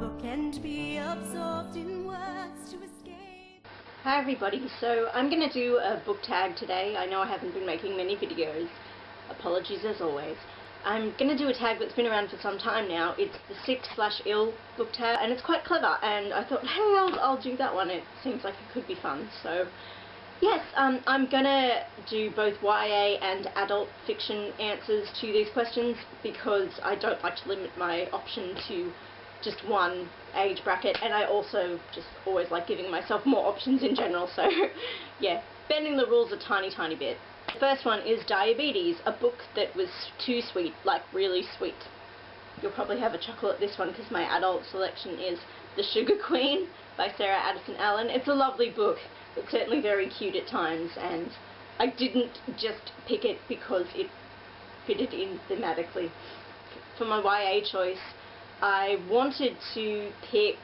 book and be absorbed in words to escape. Hi everybody, so I'm going to do a book tag today. I know I haven't been making many videos. Apologies as always. I'm going to do a tag that's been around for some time now. It's the Sick/Ill book tag, and it's quite clever, and I thought, hey, I'll do that one. It seems like it could be fun. So yes, I'm going to do both YA and adult fiction answers to these questions because I don't like to limit my option to just one age bracket, and I also just always like giving myself more options in general, so yeah, bending the rules a tiny bit. The first one is Diabetes, a book that was too sweet, like really sweet. You'll probably have a chuckle at this one because my adult selection is The Sugar Queen by Sarah Addison Allen. It's a lovely book. It's certainly very cute at times, and I didn't just pick it because it fitted in thematically. For my YA choice, I wanted to pick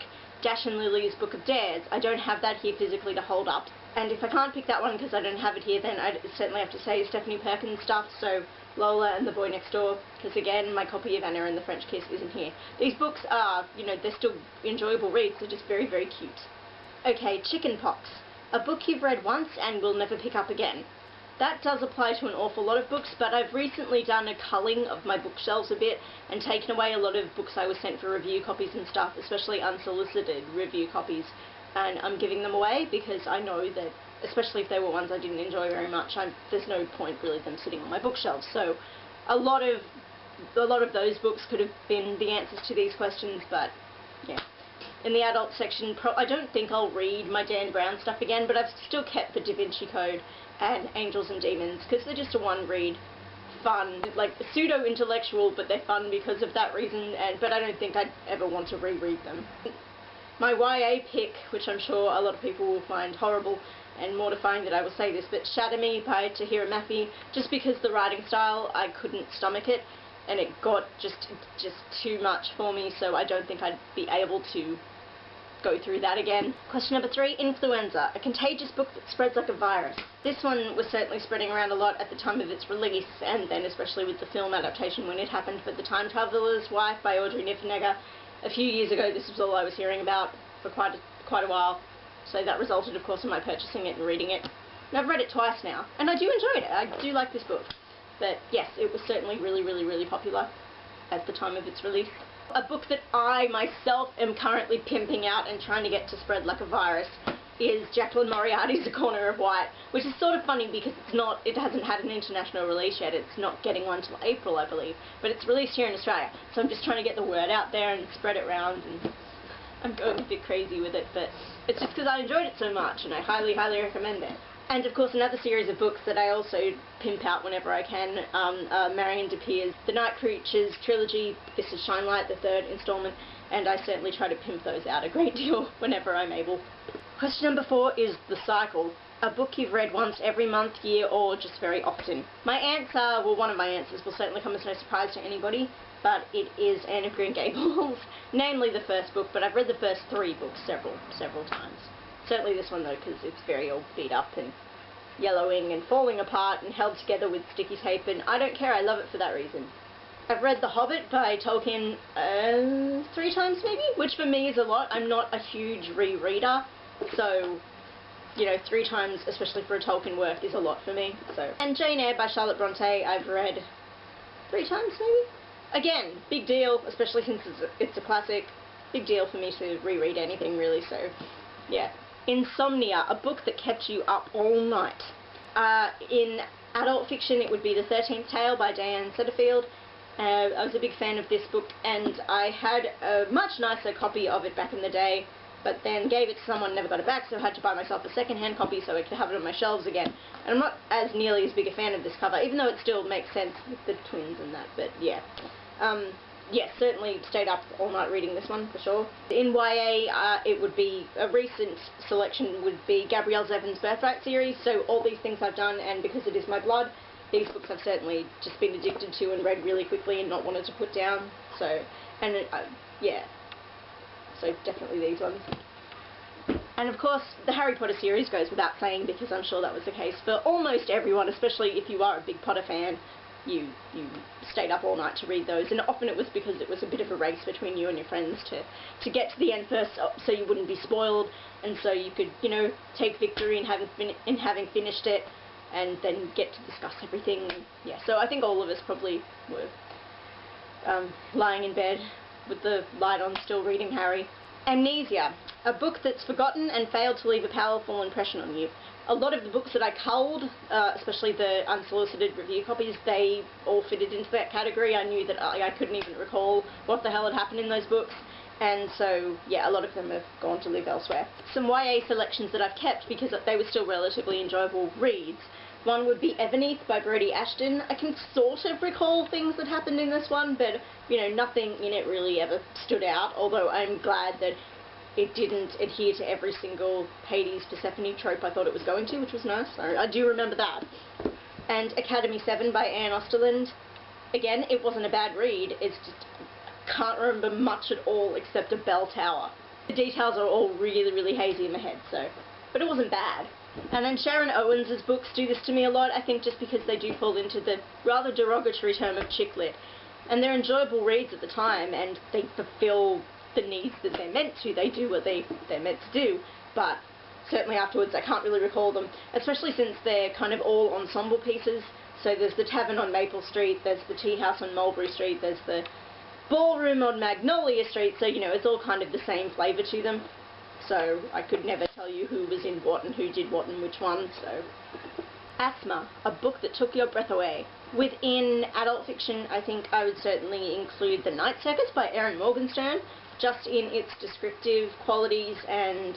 Dash and Lily's Book of Dares. I don't have that here physically to hold up, and if I can't pick that one because I don't have it here, then I'd certainly have to say Stephanie Perkins stuff, so Lola and the Boy Next Door, because again, my copy of Anna and the French Kiss isn't here. These books are, they're still enjoyable reads, they're just very cute. Okay, Chickenpox, a book you've read once and will never pick up again. That does apply to an awful lot of books, but I've recently done a culling of my bookshelves a bit and taken away a lot of books I was sent for review copies and stuff, especially unsolicited review copies, and I'm giving them away because I know that, especially if they were ones I didn't enjoy very much, there's no point really them sitting on my bookshelves. So a lot of those books could have been the answers to these questions, but yeah. In the adult section, I don't think I'll read my Dan Brown stuff again, but I've still kept the Da Vinci Code and Angels and Demons because they're just a one-read, fun, like pseudo-intellectual, but they're fun because of that reason, but I don't think I'd ever want to reread them. My YA pick, which I'm sure a lot of people will find horrible and mortifying that I will say this, but Shatter Me by Tahira Mafi, just because the writing style, I couldn't stomach it, and it got just too much for me, so I don't think I'd be able to go through that again. Question number 3, Influenza, a contagious book that spreads like a virus. This one was certainly spreading around a lot at the time of its release, and then especially with the film adaptation when it happened, but The Time Traveler's Wife by Audrey Niffenegger, a few years ago this was all I was hearing about for quite a while, so that resulted of course in my purchasing it and reading it. And I've read it twice now, and I do enjoy it. I do like this book. But yes, it was certainly really popular at the time of its release. A book that I myself am currently pimping out and trying to get to spread like a virus is Jacqueline Moriarty's A Corner of White, which is sort of funny because it hasn't had an international release yet. It's not getting one till April, I believe, but it's released here in Australia. So I'm just trying to get the word out there and spread it around, and I'm going a bit crazy with it, but it's just because I enjoyed it so much and I highly recommend it. And of course another series of books that I also pimp out whenever I can, Marion DePier's The Night Creatures trilogy. This is Shine Light, the 3rd installment, and I certainly try to pimp those out a great deal whenever I'm able. Question number 4 is The Cycle, a book you've read once every month, year, or just very often. My answer, well, one of my answers will certainly come as no surprise to anybody, but it is Anne of Green Gables, namely the first book, but I've read the first 3 books several times. Certainly this one though, because it's very all beat up and yellowing and falling apart and held together with sticky tape, and I don't care, I love it for that reason. I've read The Hobbit by Tolkien 3 times maybe, which for me is a lot. I'm not a huge rereader, so 3 times, especially for a Tolkien work, is a lot for me. So, and Jane Eyre by Charlotte Bronte I've read 3 times maybe. Again, big deal, especially since it's a classic. Big deal for me to reread anything really, so yeah. Insomnia, a book that kept you up all night. In adult fiction it would be The 13th Tale by Diane Setterfield. I was a big fan of this book, and I had a much nicer copy of it back in the day, but then gave it to someone, never got it back, so I had to buy myself a second-hand copy so I could have it on my shelves again. And I'm not as nearly as big a fan of this cover, even though it still makes sense with the twins and that, but yeah. Yes, certainly stayed up all night reading this one, for sure. In YA, it would be, a recent selection would be Gabrielle Zevin's Birthright series, so all these things I've done, and because it is my blood, these books I've certainly just been addicted to and read really quickly and not wanted to put down, so, and yeah, so definitely these ones. And of course, the Harry Potter series goes without saying, because I'm sure that was the case for almost everyone, especially if you are a big Potter fan. you stayed up all night to read those, and often it was because it was a bit of a race between you and your friends to get to the end first, so you wouldn't be spoiled, and so you could, you know, take victory in having finished it, and then get to discuss everything. Yeah, so I think all of us probably were lying in bed with the light on, still reading Harry. Amnesia, a book that's forgotten and failed to leave a powerful impression on you. A lot of the books that I culled, especially the unsolicited review copies, they all fitted into that category. I knew that I couldn't even recall what the hell had happened in those books, and so, yeah, a lot of them have gone to live elsewhere. Some YA selections that I've kept because they were still relatively enjoyable reads. One would be Everneath by Brody Ashton. I can sort of recall things that happened in this one, but, you know, nothing in it really ever stood out, although I'm glad that it didn't adhere to every single Hades Persephone trope I thought it was going to, which was nice. I do remember that. And Academy 7 by Anne Osterland. Again, it wasn't a bad read, it's just, I can't remember much at all except a bell tower. The details are all really, really hazy in my head, so, but it wasn't bad. And then Sharon Owens' books do this to me a lot, I think just because they do fall into the rather derogatory term of chick lit. And they're enjoyable reads at the time, and they fulfill the needs that they're meant to. They do what they're meant to do, but certainly afterwards I can't really recall them, especially since they're kind of all ensemble pieces. So there's the Tavern on Maple Street, there's the Tea House on Mulberry Street, there's the Ballroom on Magnolia Street, so, you know, it's all kind of the same flavour to them. So I could never tell you who was in what and who did what and which one, so. Asthma, a book that took your breath away. Within adult fiction, I think I would certainly include The Night Circus by Erin Morgenstern, just in its descriptive qualities and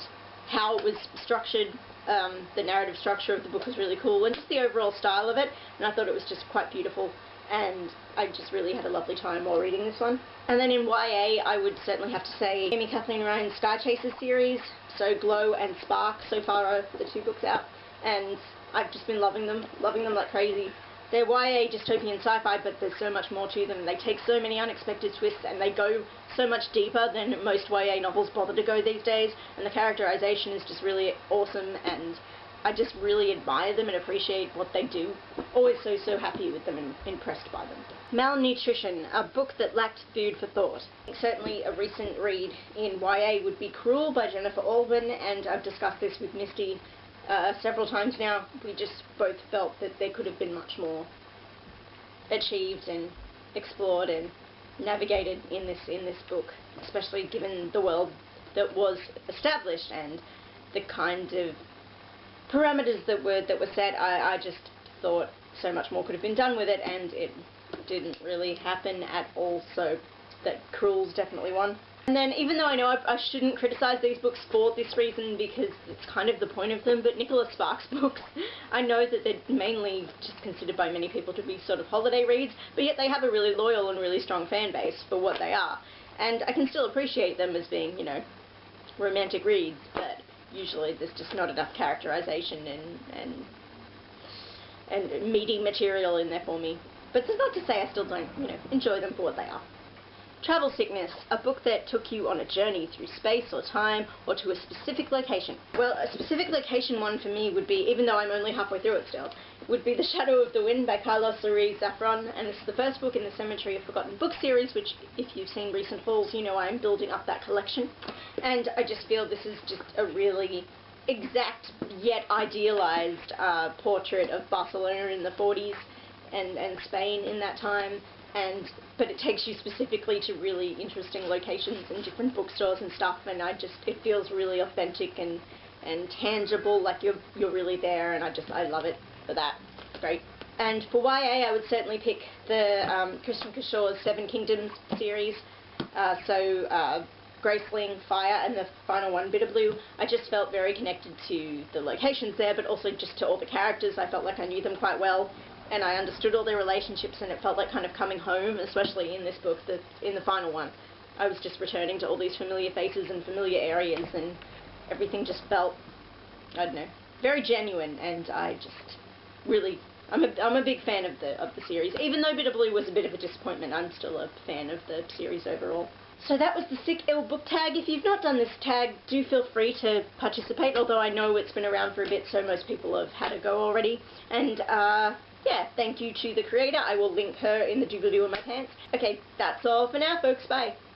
how it was structured. The narrative structure of the book was really cool, and just the overall style of it, and I thought it was just quite beautiful, and I just really had a lovely time while reading this one. And then in YA, I would certainly have to say Amy Kathleen Ryan's Sky Chasers series, so Glow and Spark so far are the two books out, and I've just been loving them like crazy. They're YA dystopian sci-fi, but there's so much more to them. They take so many unexpected twists, and they go so much deeper than most YA novels bother to go these days, and the characterization is just really awesome, and I just really admire them and appreciate what they do. Always so happy with them and impressed by them. Malnutrition, a book that lacked food for thought. Certainly a recent read in YA would be Cruel by Jennifer Albin, and I've discussed this with Misty several times now. We just both felt that there could have been much more achieved and explored and navigated in this book, especially given the world that was established and the kind of parameters that were set. I just thought so much more could have been done with it, and it didn't really happen at all, so that Cruel's definitely one. And then, even though I know I shouldn't criticise these books for this reason, because it's kind of the point of them, but Nicholas Sparks' books, I know that they're mainly just considered by many people to be sort of holiday reads, but yet they have a really loyal and really strong fan base for what they are. And I can still appreciate them as being, you know, romantic reads, but usually there's just not enough characterization and meaty material in there for me. But that's not to say I still don't, you know, enjoy them for what they are. Travel Sickness, a book that took you on a journey through space or time or to a specific location. Well, a specific location one for me would be, even though I'm only halfway through it still, would be The Shadow of the Wind by Carlos Ruiz Zafron, and it's the first book in the Cemetery of Forgotten Books series, which, if you've seen recent hauls, you know I'm building up that collection. And I just feel this is just a really exact yet idealized portrait of Barcelona in the 40s and Spain in that time. But it takes you specifically to really interesting locations and different bookstores and stuff, and it feels really authentic and tangible, like you're really there, and I love it for that. It's great. And for YA, I would certainly pick the Christian Cashaw's Seven Kingdoms series, Graceling, Fire, and the final one, Bitterblue. I just felt very connected to the locations there, but also just to all the characters. I felt like I knew them quite well, and I understood all their relationships, and it felt like kind of coming home, especially in this book, in the final one. I was just returning to all these familiar faces and familiar areas, and everything just felt, I don't know, very genuine, and I just really, I'm a big fan of the series. Even though Bitterblue was a bit of a disappointment, I'm still a fan of the series overall. So that was the Sick Ill book tag. If you've not done this tag, do feel free to participate, although I know it's been around for a bit, so most people have had a go already. And yeah, thank you to the creator. I will link her in the doobly-doo in my pants. Okay, that's all for now, folks. Bye.